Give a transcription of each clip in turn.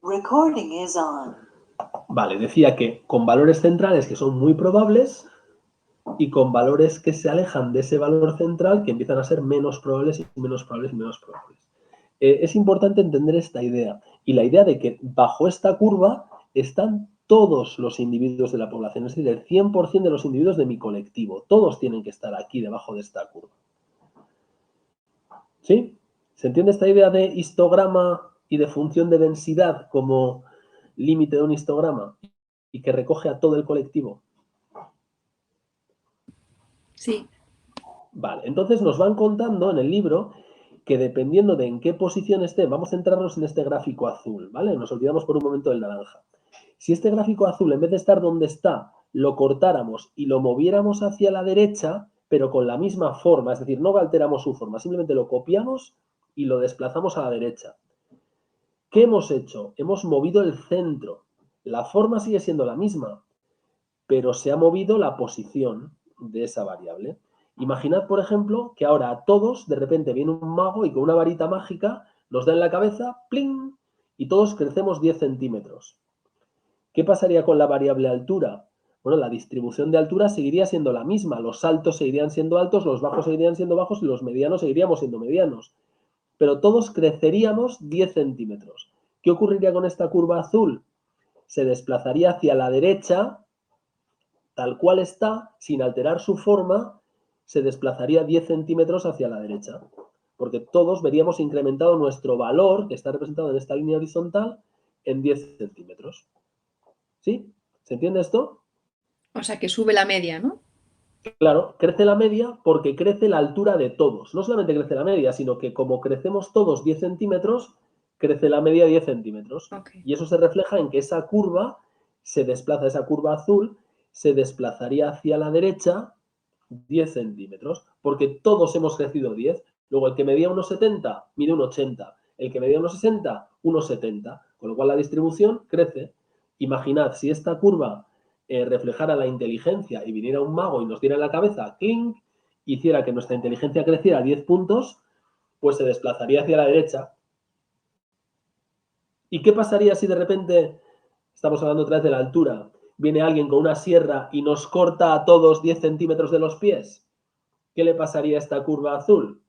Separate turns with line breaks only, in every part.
Recording is on.
Vale, decía que con valores centrales que son muy probables y con valores que se alejan de ese valor central que empiezan a ser menos probables y menos probables y menos probables. Es importante entender esta idea y la idea de que bajo esta curva están todos los individuos de la población, es decir, el 100% de los individuos de mi colectivo. Todos tienen que estar aquí debajo de esta curva. ¿Sí? ¿Se entiende esta idea de histograma y de función de densidad como límite de un histograma y que recoge a todo el colectivo?
Sí.
Vale, entonces nos van contando en el libro que dependiendo de en qué posición esté, vamos a centrarnos en este gráfico azul, ¿vale? Nos olvidamos por un momento del naranja. Si este gráfico azul, en vez de estar donde está, lo cortáramos y lo moviéramos hacia la derecha, pero con la misma forma, es decir, no alteramos su forma, simplemente lo copiamos y lo desplazamos a la derecha. ¿Qué hemos hecho? Hemos movido el centro. La forma sigue siendo la misma, pero se ha movido la posición de esa variable. Imaginad, por ejemplo, que ahora a todos de repente viene un mago y con una varita mágica nos da en la cabeza, ¡pling!, y todos crecemos 10 centímetros. ¿Qué pasaría con la variable altura? Bueno, la distribución de altura seguiría siendo la misma. Los altos seguirían siendo altos, los bajos seguirían siendo bajos y los medianos seguiríamos siendo medianos. Pero todos creceríamos 10 centímetros. ¿Qué ocurriría con esta curva azul? Se desplazaría hacia la derecha, tal cual está, sin alterar su forma, se desplazaría 10 centímetros hacia la derecha. Porque todos veríamos incrementado nuestro valor, que está representado en esta línea horizontal, en 10 centímetros. ¿Sí? ¿Se entiende esto?
O sea, que sube la media, ¿no?
Claro, crece la media porque crece la altura de todos. No solamente crece la media, sino que como crecemos todos 10 centímetros, crece la media 10 centímetros.
Okay.
Y eso se refleja en que esa curva se desplaza, esa curva azul, se desplazaría hacia la derecha 10 centímetros, porque todos hemos crecido 10. Luego el que medía 1,70 mide 1,80. El que medía 1,60, 1,70. Con lo cual la distribución crece. Imaginad, si esta curva reflejara la inteligencia y viniera un mago y nos diera en la cabeza, ¡clink!, hiciera que nuestra inteligencia creciera 10 puntos, pues se desplazaría hacia la derecha. ¿Y qué pasaría si de repente, estamos hablando otra vez de la altura, viene alguien con una sierra y nos corta a todos 10 centímetros de los pies? ¿Qué le pasaría a esta curva azul?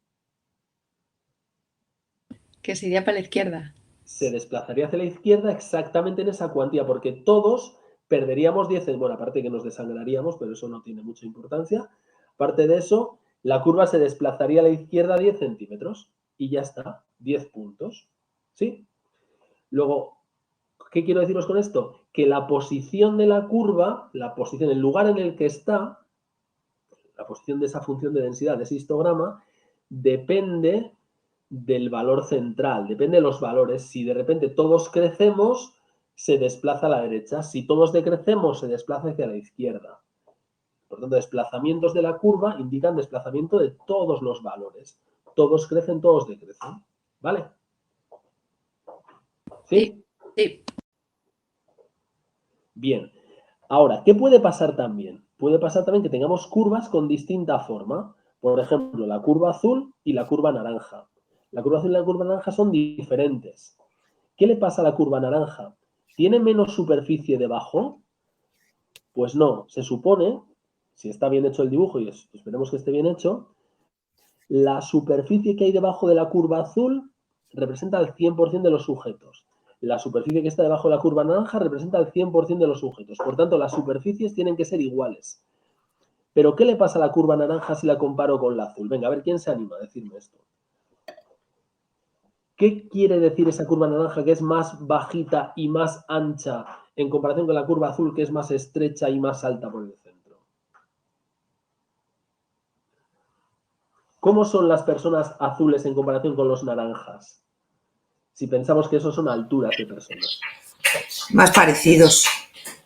Que se iría para la izquierda.
Se desplazaría hacia la izquierda exactamente en esa cuantía, porque todos perderíamos 10 centímetros. Bueno, aparte que nos desangraríamos, pero eso no tiene mucha importancia. Aparte de eso, la curva se desplazaría a la izquierda 10 centímetros y ya está, 10 puntos. ¿Sí? Luego, ¿qué quiero deciros con esto? Que la posición de la curva, la posición, el lugar en el que está, la posición de esa función de densidad, de ese histograma, depende del valor central, depende de los valores. Si de repente todos crecemos, se desplaza a la derecha. Si todos decrecemos, se desplaza hacia la izquierda. Por tanto, desplazamientos de la curva indican desplazamiento de todos los valores. Todos crecen, todos decrecen. ¿Vale? ¿Sí?
Sí.
Bien. Ahora, ¿qué puede pasar también? Puede pasar también que tengamos curvas con distinta forma. Por ejemplo, la curva azul y la curva naranja. La curva azul y la curva naranja son diferentes. ¿Qué le pasa a la curva naranja? ¿Tiene menos superficie debajo? Pues no, se supone, si está bien hecho el dibujo y esperemos que esté bien hecho, la superficie que hay debajo de la curva azul representa el 100% de los sujetos. La superficie que está debajo de la curva naranja representa el 100% de los sujetos. Por tanto, las superficies tienen que ser iguales. ¿Pero qué le pasa a la curva naranja si la comparo con la azul? Venga, a ver, ¿quién se anima a decirme esto? ¿Qué quiere decir esa curva naranja que es más bajita y más ancha en comparación con la curva azul que es más estrecha y más alta por el centro? ¿Cómo son las personas azules en comparación con los naranjas? Si pensamos que esos son alturas de personas.
Más parecidos.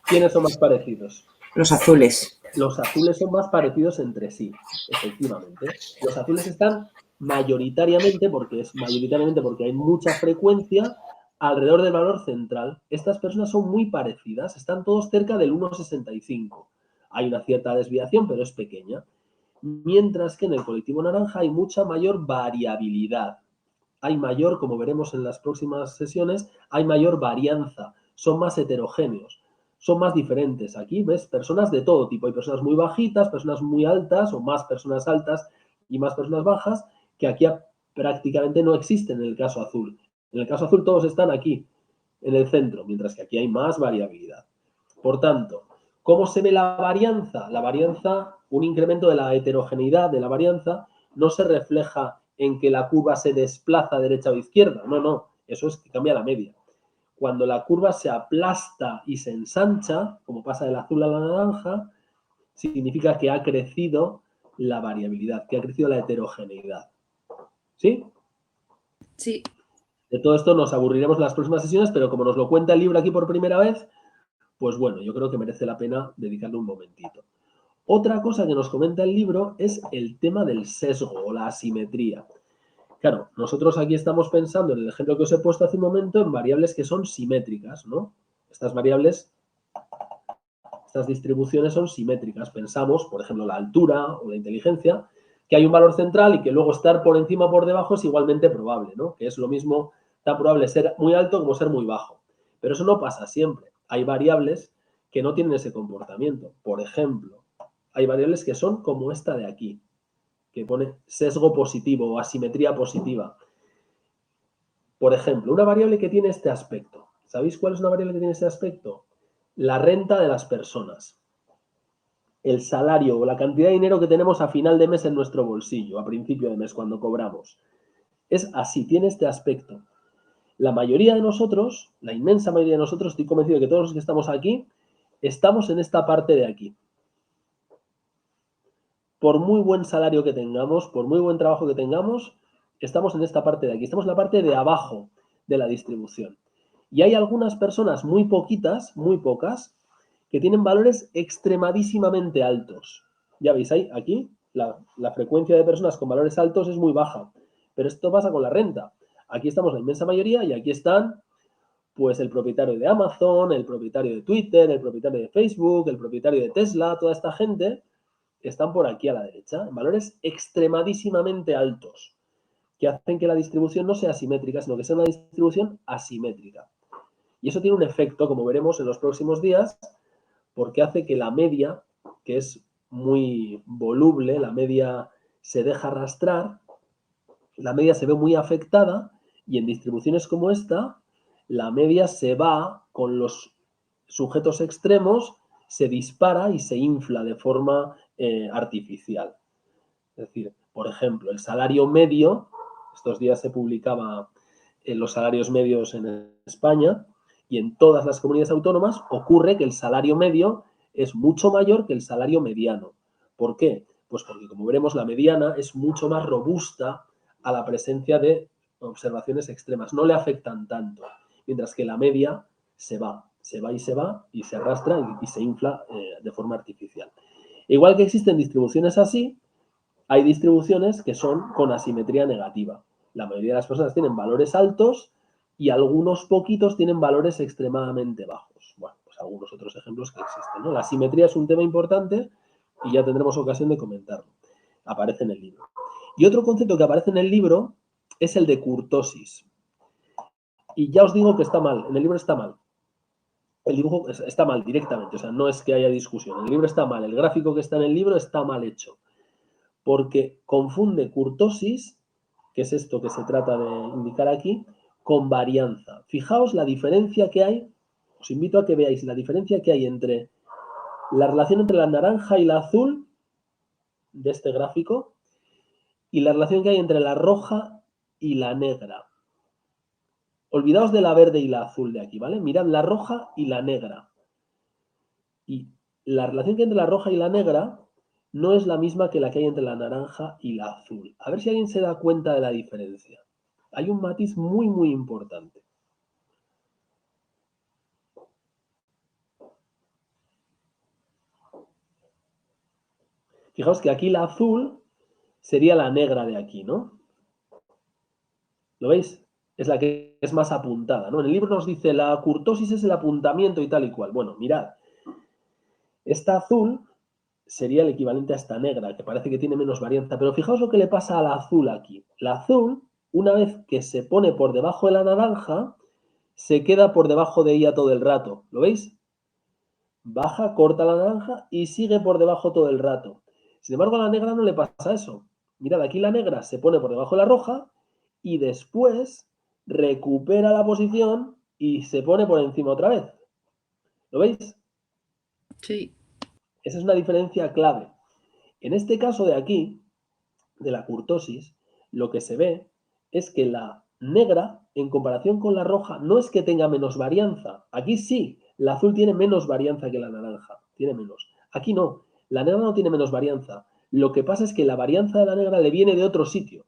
¿Quiénes son más parecidos?
Los azules.
Los azules son más parecidos entre sí, efectivamente. Los azules están mayoritariamente porque hay mucha frecuencia alrededor del valor central. Estas personas son muy parecidas, están todos cerca del 1,65. Hay una cierta desviación, pero es pequeña. Mientras que en el colectivo naranja hay mucha mayor variabilidad. hay mayor, como veremos en las próximas sesiones, hay mayor varianza, son más heterogéneos, son más diferentes. Aquí ves personas de todo tipo, hay personas muy bajitas, personas muy altas o más personas altas y más personas bajas, que aquí prácticamente no existen en el caso azul. En el caso azul todos están aquí, en el centro, mientras que aquí hay más variabilidad. Por tanto, ¿cómo se ve la varianza? La varianza, un incremento de la heterogeneidad de la varianza, no se refleja en que la curva se desplaza a derecha o izquierda. No, no, eso es que cambia la media. Cuando la curva se aplasta y se ensancha, como pasa del azul a la naranja, significa que ha crecido la variabilidad, que ha crecido la heterogeneidad. ¿Sí?
Sí.
De todo esto nos aburriremos en las próximas sesiones, pero como nos lo cuenta el libro aquí por primera vez, pues bueno, yo creo que merece la pena dedicarle un momentito. Otra cosa que nos comenta el libro es el tema del sesgo o la asimetría. Claro, nosotros aquí estamos pensando en el ejemplo que os he puesto hace un momento en variables que son simétricas, ¿no? Estas variables, estas distribuciones son simétricas. Pensamos, por ejemplo, la altura o la inteligencia, que hay un valor central y que luego estar por encima o por debajo es igualmente probable, ¿no? Que es lo mismo, tan probable ser muy alto como ser muy bajo. Pero eso no pasa siempre. Hay variables que no tienen ese comportamiento. Por ejemplo, hay variables que son como esta de aquí, que pone sesgo positivo o asimetría positiva. Por ejemplo, una variable que tiene este aspecto. ¿Sabéis cuál es una variable que tiene este aspecto? La renta de las personas. El salario o la cantidad de dinero que tenemos a final de mes en nuestro bolsillo, a principio de mes, cuando cobramos. Es así, tiene este aspecto. La mayoría de nosotros, la inmensa mayoría de nosotros, estoy convencido de que todos los que estamos aquí, estamos en esta parte de aquí. Por muy buen salario que tengamos, por muy buen trabajo que tengamos, estamos en esta parte de aquí. Estamos en la parte de abajo de la distribución. Y hay algunas personas, muy poquitas, muy pocas, que tienen valores extremadísimamente altos. Ya veis, aquí la frecuencia de personas con valores altos es muy baja. Pero esto pasa con la renta. Aquí estamos la inmensa mayoría y aquí están pues el propietario de Amazon, el propietario de Twitter, el propietario de Facebook, el propietario de Tesla, toda esta gente están por aquí a la derecha, en valores extremadísimamente altos, que hacen que la distribución no sea simétrica, sino que sea una distribución asimétrica. Y eso tiene un efecto, como veremos en los próximos días, porque hace que la media, que es muy voluble, la media se deja arrastrar, la media se ve muy afectada y en distribuciones como esta, la media se va con los sujetos extremos, se dispara y se infla de forma artificial. Es decir, por ejemplo, el salario medio, estos días se publicaba los salarios medios en España y en todas las comunidades autónomas ocurre que el salario medio es mucho mayor que el salario mediano. ¿Por qué? Pues porque, como veremos, la mediana es mucho más robusta a la presencia de observaciones extremas. No le afectan tanto, mientras que la media se va y se va y se arrastra y se infla de forma artificial. Igual que existen distribuciones así, hay distribuciones que son con asimetría negativa. La mayoría de las personas tienen valores altos y algunos poquitos tienen valores extremadamente bajos. Bueno, pues algunos otros ejemplos que existen, ¿no? La asimetría es un tema importante y ya tendremos ocasión de comentarlo. Aparece en el libro. Y otro concepto que aparece en el libro es el de kurtosis. Y ya os digo que está mal, en el libro está mal. El dibujo está mal directamente, o sea, no es que haya discusión. El libro está mal, el gráfico que está en el libro está mal hecho, porque confunde kurtosis, que es esto que se trata de indicar aquí, con varianza. Fijaos la diferencia que hay, os invito a que veáis la diferencia que hay entre la relación entre la naranja y la azul de este gráfico y la relación que hay entre la roja y la negra. Olvidaos de la verde y la azul de aquí, ¿vale? Mirad la roja y la negra. Y la relación que hay entre la roja y la negra no es la misma que la que hay entre la naranja y la azul. A ver si alguien se da cuenta de la diferencia. Hay un matiz muy, muy importante. Fijaos que aquí la azul sería la negra de aquí, ¿no? ¿Lo veis? Es la que es más apuntada, ¿no? En el libro nos dice la kurtosis es el apuntamiento y tal y cual. Bueno, mirad. Esta azul sería el equivalente a esta negra, que parece que tiene menos varianza. Pero fijaos lo que le pasa a la azul aquí. La azul una vez que se pone por debajo de la naranja, se queda por debajo de ella todo el rato. ¿Lo veis? Baja, corta la naranja y sigue por debajo todo el rato. Sin embargo, a la negra no le pasa eso. Mirad, aquí la negra se pone por debajo de la roja y después recupera la posición y se pone por encima otra vez. ¿Lo veis?
Sí.
Esa es una diferencia clave. En este caso de aquí, de la curtosis, lo que se ve es que la negra, en comparación con la roja, no es que tenga menos varianza. Aquí sí, la azul tiene menos varianza que la naranja, tiene menos. Aquí no, la negra no tiene menos varianza. Lo que pasa es que la varianza de la negra le viene de otro sitio.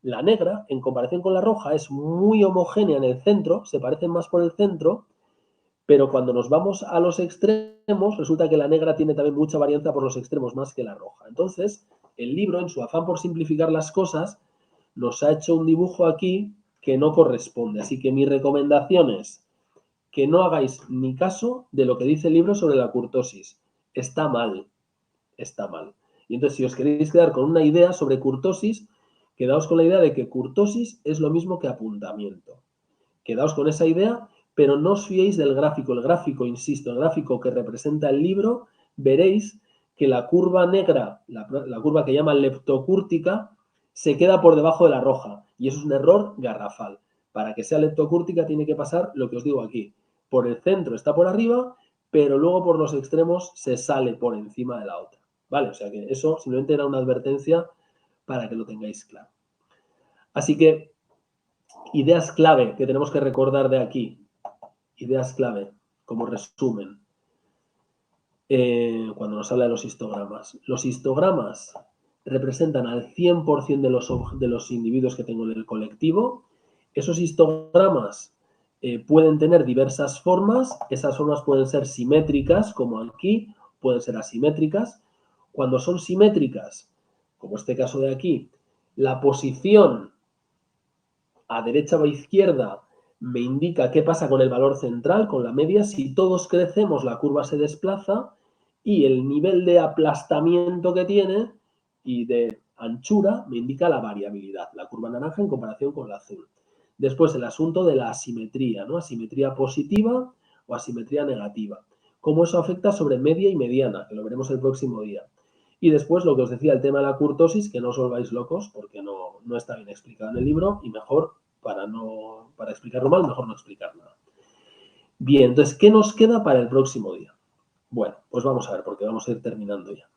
La negra, en comparación con la roja, es muy homogénea en el centro, se parecen más por el centro, pero cuando nos vamos a los extremos, resulta que la negra tiene también mucha varianza por los extremos, más que la roja. Entonces, el libro, en su afán por simplificar las cosas, nos ha hecho un dibujo aquí que no corresponde. Así que mi recomendación es que no hagáis ni caso de lo que dice el libro sobre la curtosis. Está mal, está mal. Y entonces, si os queréis quedar con una idea sobre curtosis, quedaos con la idea de que curtosis es lo mismo que apuntamiento. Quedaos con esa idea, pero no os fiéis del gráfico. El gráfico, insisto, el gráfico que representa el libro, veréis que la curva negra, la curva que llaman leptocúrtica, se queda por debajo de la roja. Y eso es un error garrafal. Para que sea leptocúrtica tiene que pasar lo que os digo aquí. Por el centro está por arriba, pero luego por los extremos se sale por encima de la otra. ¿Vale? O sea que eso simplemente era una advertencia para que lo tengáis claro. Así que ideas clave que tenemos que recordar de aquí. Ideas clave, como resumen. Cuando nos habla de los histogramas. Los histogramas representan al 100% de los individuos que tengo en el colectivo. Esos histogramas pueden tener diversas formas. Esas formas pueden ser simétricas, como aquí, pueden ser asimétricas. Cuando son simétricas, como este caso de aquí, la posición a derecha o a izquierda me indica qué pasa con el valor central, con la media. Si todos crecemos, la curva se desplaza y el nivel de aplastamiento que tiene y de anchura me indica la variabilidad, la curva naranja en comparación con la azul. Después el asunto de la asimetría, ¿no? Asimetría positiva o asimetría negativa. Cómo eso afecta sobre media y mediana, que lo veremos el próximo día. Y después lo que os decía, el tema de la curtosis, que no os volváis locos porque no está bien explicado en el libro y mejor, para explicarlo mal, mejor no explicar nada. Bien, entonces, ¿qué nos queda para el próximo día? Bueno, pues vamos a ver, porque vamos a ir terminando ya.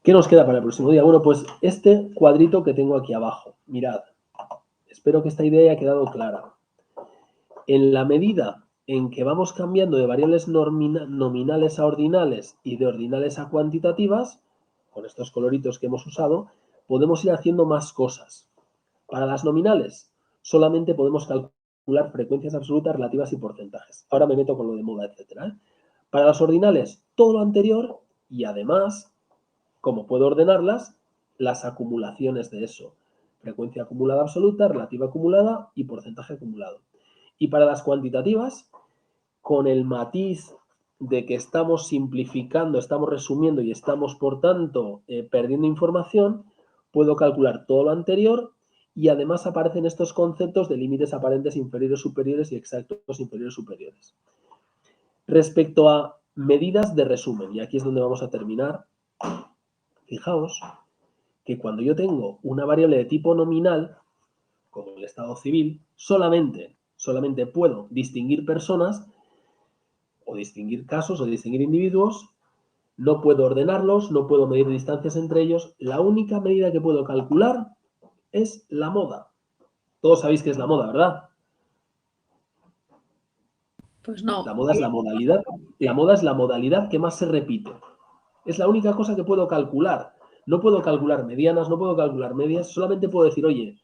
¿Qué nos queda para el próximo día? Bueno, pues este cuadrito que tengo aquí abajo. Mirad, espero que esta idea haya quedado clara. En la medida en que vamos cambiando de variables nominales a ordinales y de ordinales a cuantitativas, con estos coloritos que hemos usado, podemos ir haciendo más cosas. Para las nominales, solamente podemos calcular frecuencias absolutas, relativas y porcentajes. Ahora me meto con lo de moda, etc. Para las ordinales, todo lo anterior y además, como puedo ordenarlas, las acumulaciones de eso. Frecuencia acumulada absoluta, relativa acumulada y porcentaje acumulado. Y para las cuantitativas, con el matiz de que estamos simplificando, estamos resumiendo y estamos, por tanto, perdiendo información, puedo calcular todo lo anterior y además aparecen estos conceptos de límites aparentes inferiores, superiores y exactos inferiores, superiores. Respecto a medidas de resumen, y aquí es donde vamos a terminar, fijaos que cuando yo tengo una variable de tipo nominal, como el estado civil, solamente puedo distinguir personas o distinguir casos o distinguir individuos, no puedo ordenarlos, no puedo medir distancias entre ellos. La única medida que puedo calcular es la moda. Todos sabéis qué es la moda, ¿verdad?
Pues no.
La moda es la modalidad. La moda es la modalidad que más se repite. Es la única cosa que puedo calcular. No puedo calcular medianas, no puedo calcular medias, solamente puedo decir, oye,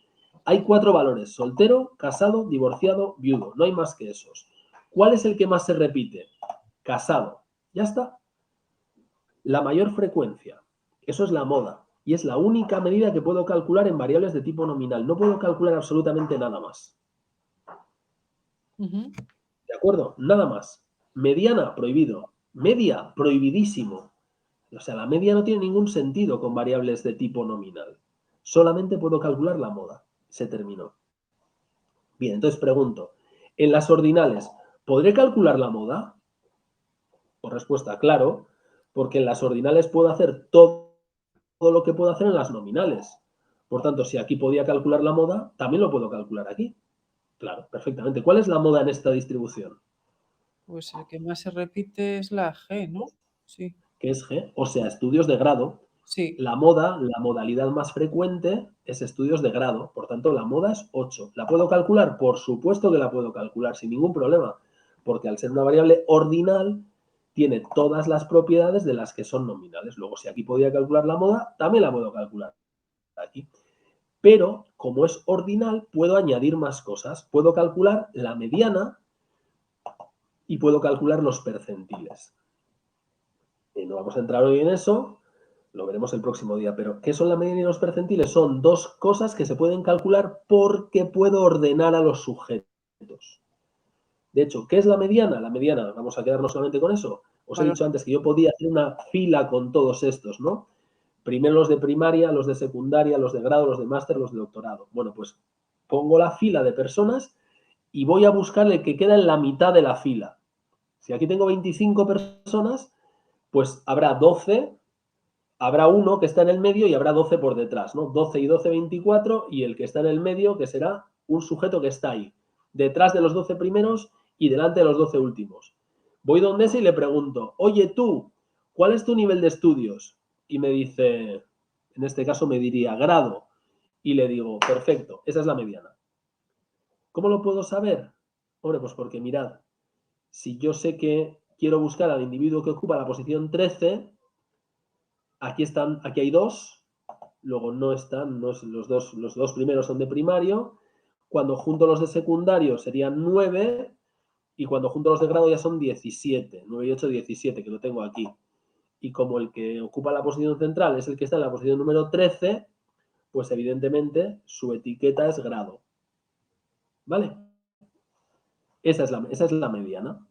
hay 4 valores, soltero, casado, divorciado, viudo. No hay más que esos. ¿Cuál es el que más se repite? Casado. Ya está. La mayor frecuencia. Eso es la moda. Y es la única medida que puedo calcular en variables de tipo nominal. No puedo calcular absolutamente nada más. ¿De acuerdo? Nada más. Mediana, prohibido. Media, prohibidísimo. O sea, la media no tiene ningún sentido con variables de tipo nominal. Solamente puedo calcular la moda. Se terminó. Bien, entonces pregunto, en las ordinales, ¿podré calcular la moda? Por respuesta, claro, porque en las ordinales puedo hacer todo lo que puedo hacer en las nominales. Por tanto, si aquí podía calcular la moda, también lo puedo calcular aquí. Claro, perfectamente. ¿Cuál es la moda en esta distribución?
Pues el que más se repite es la G, ¿no? Sí.
Que es G, o sea, estudios de grado.
Sí.
La moda, la modalidad más frecuente es estudios de grado. Por tanto, la moda es 8. ¿La puedo calcular? Por supuesto que la puedo calcular sin ningún problema, porque al ser una variable ordinal, tiene todas las propiedades de las que son nominales. Luego, si aquí podía calcular la moda, también la puedo calcular aquí. Pero, como es ordinal, puedo añadir más cosas. Puedo calcular la mediana y puedo calcular los percentiles. Y no vamos a entrar hoy en eso, lo veremos el próximo día. Pero, ¿qué son la mediana y los percentiles? Son dos cosas que se pueden calcular porque puedo ordenar a los sujetos. De hecho, ¿qué es la mediana? La mediana, vamos a quedarnos solamente con eso. Os he dicho antes que yo podía hacer una fila con todos estos, ¿no? Primero los de primaria, los de secundaria, los de grado, los de máster, los de doctorado. Bueno, pues pongo la fila de personas y voy a buscar el que queda en la mitad de la fila. Si aquí tengo 25 personas, pues habrá 12, habrá uno que está en el medio y habrá 12 por detrás, ¿no? 12 y 12, 24, y el que está en el medio, que será un sujeto que está ahí, detrás de los 12 primeros y delante de los 12 últimos. Voy donde ese y le pregunto, oye tú, ¿cuál es tu nivel de estudios? Y me dice, en este caso me diría grado, y le digo, perfecto, esa es la mediana. ¿Cómo lo puedo saber? Hombre, pues porque mirad, si yo sé que quiero buscar al individuo que ocupa la posición 13, aquí hay dos, luego no están, los dos primeros son de primario, cuando junto los de secundario serían 9 y cuando junto los de grado ya son 17, 9 y 8, 17, que lo tengo aquí. Y como el que ocupa la posición central es el que está en la posición número 13, pues evidentemente su etiqueta es grado. ¿Vale? Esa es la mediana.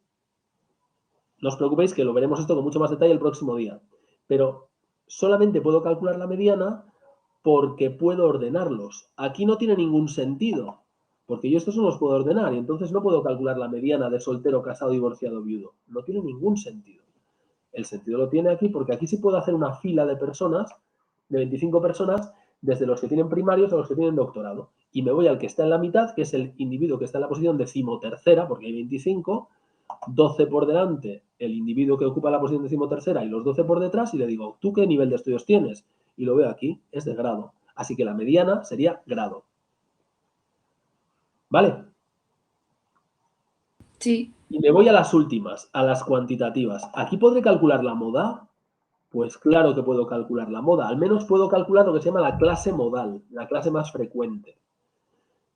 No os preocupéis que lo veremos esto con mucho más detalle el próximo día. Pero solamente puedo calcular la mediana porque puedo ordenarlos. Aquí no tiene ningún sentido, porque yo estos no los puedo ordenar y entonces no puedo calcular la mediana de soltero, casado, divorciado, viudo. No tiene ningún sentido. El sentido lo tiene aquí porque aquí sí puedo hacer una fila de personas, de 25 personas, desde los que tienen primarios a los que tienen doctorado. Y me voy al que está en la mitad, que es el individuo que está en la posición decimotercera, porque hay 25, 12 por delante, el individuo que ocupa la posición decimotercera y los 12 por detrás, y le digo, ¿tú qué nivel de estudios tienes? Y lo veo aquí, es de grado. Así que la mediana sería grado. ¿Vale?
Sí.
Y me voy a las últimas, a las cuantitativas. ¿Aquí podré calcular la moda? Pues claro que puedo calcular la moda. Al menos puedo calcular lo que se llama la clase modal, la clase más frecuente.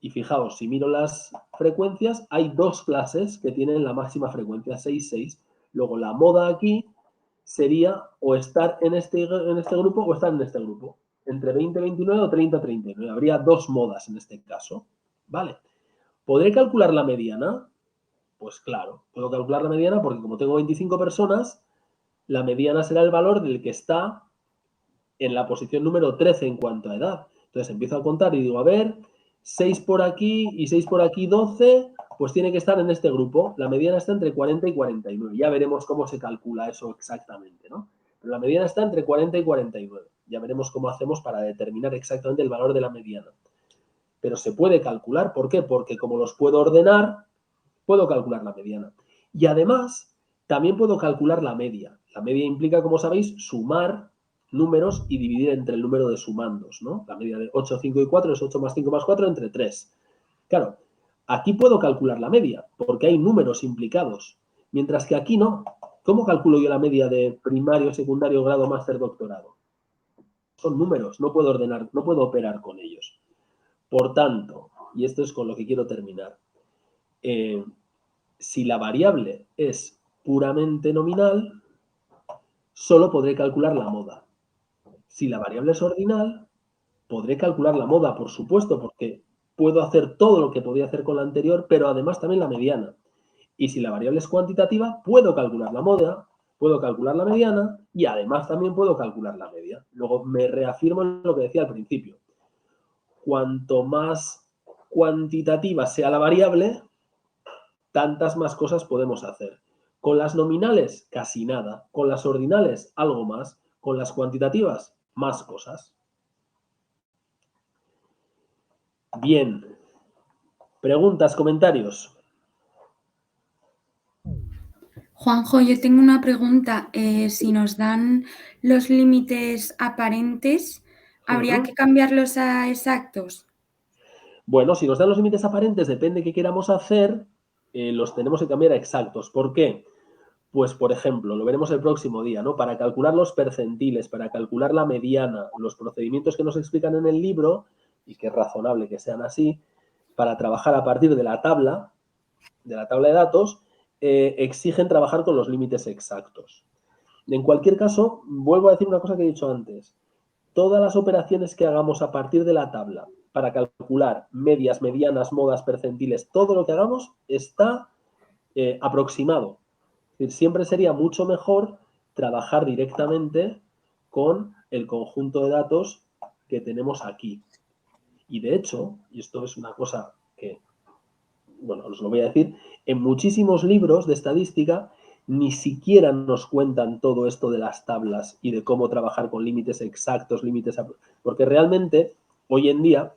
Y fijaos, si miro las frecuencias, hay dos clases que tienen la máxima frecuencia, 6, 6. Luego la moda aquí sería o estar en este grupo o estar en este grupo. Entre 20, 29 o 30, 39. Habría dos modas en este caso. ¿Vale? ¿Podré calcular la mediana? Pues claro, puedo calcular la mediana porque como tengo 25 personas, la mediana será el valor del que está en la posición número 13 en cuanto a edad. Entonces empiezo a contar y digo, a ver, 6 por aquí y 6 por aquí, 12, pues tiene que estar en este grupo. La mediana está entre 40 y 49. Ya veremos cómo se calcula eso exactamente, ¿no? Pero la mediana está entre 40 y 49. Ya veremos cómo hacemos para determinar exactamente el valor de la mediana. Pero se puede calcular. ¿Por qué? Porque como los puedo ordenar, puedo calcular la mediana. Y además, también puedo calcular la media. La media implica, como sabéis, sumar números y dividir entre el número de sumandos, ¿no? La media de 8, 5 y 4 es 8 más 5 más 4 entre 3. Claro, aquí puedo calcular la media, porque hay números implicados, mientras que aquí no. ¿Cómo calculo yo la media de primario, secundario, grado, máster, doctorado? Son números, no puedo ordenar, no puedo operar con ellos. Por tanto, y esto es con lo que quiero terminar, si la variable es puramente nominal, solo podré calcular la moda. Si la variable es ordinal, podré calcular la moda, por supuesto, porque puedo hacer todo lo que podía hacer con la anterior, pero además también la mediana. Y si la variable es cuantitativa, puedo calcular la moda, puedo calcular la mediana y además también puedo calcular la media. Luego me reafirmo en lo que decía al principio. cuanto más cuantitativa sea la variable, tantas más cosas podemos hacer. Con las nominales, casi nada. Con las ordinales, algo más. Con las cuantitativas, más cosas. Bien. Preguntas, comentarios.
Juanjo, yo tengo una pregunta. Si nos dan los límites aparentes, ¿habría que cambiarlos a exactos?
Bueno, si nos dan los límites aparentes, depende de qué queramos hacer, los tenemos que cambiar a exactos. ¿Por qué? Pues, por ejemplo, lo veremos el próximo día, ¿no? Para calcular los percentiles, para calcular la mediana, los procedimientos que nos explican en el libro, y que es razonable que sean así, para trabajar a partir de la tabla de datos, exigen trabajar con los límites exactos. En cualquier caso, vuelvo a decir una cosa que he dicho antes. Todas las operaciones que hagamos a partir de la tabla para calcular medias, medianas, modas, percentiles, todo lo que hagamos está aproximado. Es decir, siempre sería mucho mejor trabajar directamente con el conjunto de datos que tenemos aquí. Y de hecho, y esto es una cosa que, bueno, os lo voy a decir, en muchísimos libros de estadística ni siquiera nos cuentan todo esto de las tablas y de cómo trabajar con límites exactos, porque realmente hoy en día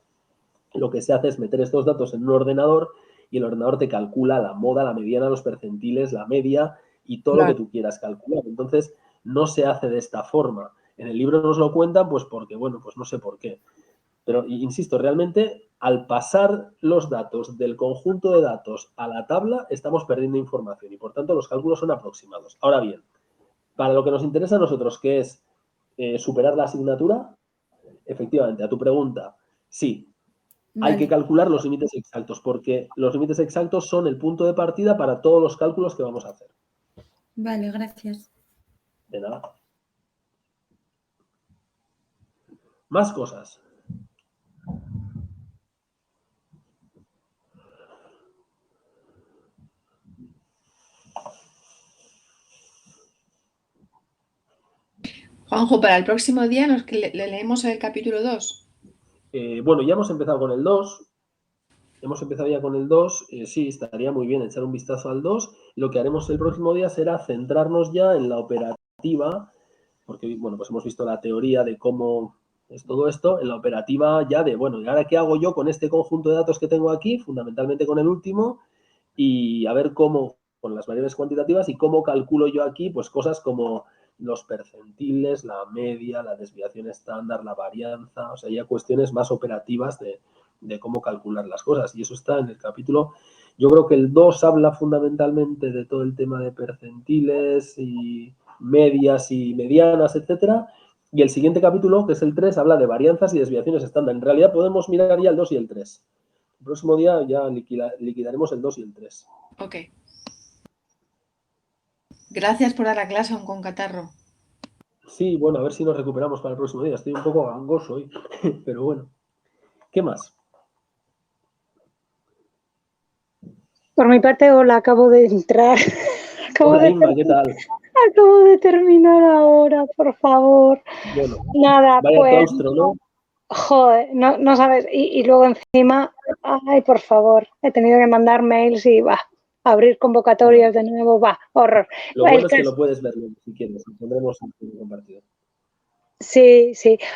lo que se hace es meter estos datos en un ordenador y el ordenador te calcula la moda, la mediana, los percentiles, la media y todo lo que tú quieras calcular. Entonces, no se hace de esta forma. En el libro nos lo cuentan, pues porque, bueno, pues no sé por qué. Pero, insisto, realmente al pasar los datos del conjunto de datos a la tabla, estamos perdiendo información y, por tanto, los cálculos son aproximados. Ahora bien, para lo que nos interesa a nosotros, que es superar la asignatura, efectivamente, a tu pregunta, sí, hay que calcular los límites exactos, porque los límites exactos son el punto de partida para todos los cálculos que vamos a hacer.
Vale, gracias.
De nada. Más cosas.
Juanjo, para el próximo día le leemos el capítulo 2.
Bueno, ya hemos empezado con el 2. Hemos empezado ya con el 2. Sí, estaría muy bien echar un vistazo al 2. Lo que haremos el próximo día será centrarnos ya en la operativa, porque, bueno, pues hemos visto la teoría de cómo es todo esto, en la operativa ya de, bueno, ¿y ahora qué hago yo con este conjunto de datos que tengo aquí? Fundamentalmente con el último, y a ver cómo, con las variables cuantitativas, y cómo calculo yo aquí, pues cosas como los percentiles, la media, la desviación estándar, la varianza, o sea, ya cuestiones más operativas de cómo calcular las cosas. Y eso está en el capítulo. Yo creo que el 2 habla fundamentalmente de todo el tema de percentiles y medias y medianas, etcétera. Y el siguiente capítulo, que es el 3, habla de varianzas y desviaciones estándar. En realidad podemos mirar ya el 2 y el 3. El próximo día ya liquidaremos el 2 y el 3.
Ok. Gracias por dar la clase aún con catarro.
Sí, bueno, a ver si nos recuperamos para el próximo día. Estoy un poco gangoso hoy, pero bueno. ¿Qué más?
Por mi parte, hola, acabo de entrar.
Hola, Inma, ¿qué tal?
Acabo de terminar ahora, por favor.
Bueno,
nada,
vaya
pues,
claustro, ¿no?
Joder, no sabes. Y luego encima, ay, por favor, he tenido que mandar mails y abrir convocatorias de nuevo, horror.
Lo bueno es que lo puedes ver si quieres, lo pondremos en compartido.
Sí,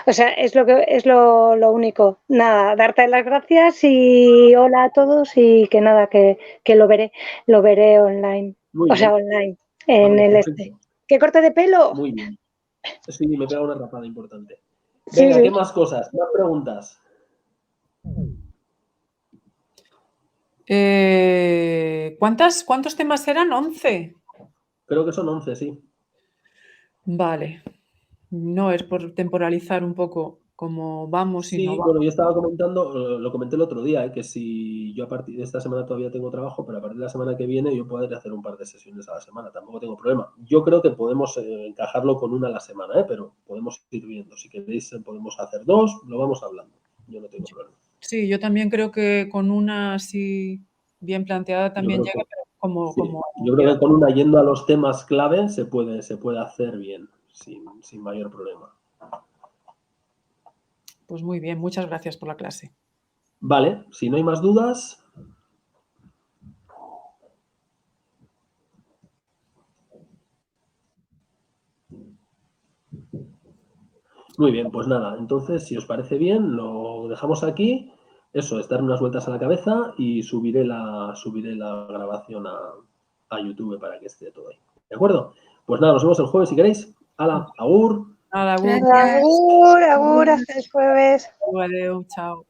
o sea, es lo único. Nada, darte las gracias y hola a todos y que nada, que lo veré online.
Muy bien.
Online, en el
perfecto.
¿Qué corte de pelo?
Muy bien. Sí, me pega una rapada importante. Venga, sí. ¿Qué más cosas? ¿Más preguntas?
¿Cuántos temas eran? ¿11?
Creo que son 11, sí.
Vale. No, es por temporalizar un poco cómo vamos y no vamos.
Bueno, yo estaba comentando, lo comenté el otro día, que si yo a partir de esta semana todavía tengo trabajo, pero a partir de la semana que viene yo podré hacer un par de sesiones a la semana, tampoco tengo problema. Yo creo que podemos encajarlo con una a la semana, pero podemos ir viendo. Si queréis podemos hacer 2, lo vamos hablando. Yo no tengo problema.
Sí, yo también creo que con una así bien planteada también llega, pero como...
Yo creo que con una yendo a los temas clave se puede hacer bien, sin mayor problema.
Pues muy bien, muchas gracias por la clase.
Vale, si no hay más dudas. Muy bien, pues nada, entonces, si os parece bien, lo dejamos aquí. Eso es dar unas vueltas a la cabeza y subiré la grabación a YouTube para que esté todo ahí. ¿De acuerdo? Pues nada, nos vemos el jueves si queréis. ¡Hala! ¡Agur!
Nada, agur.
Gracias.
Agur, hasta el jueves.
Adeu, chao.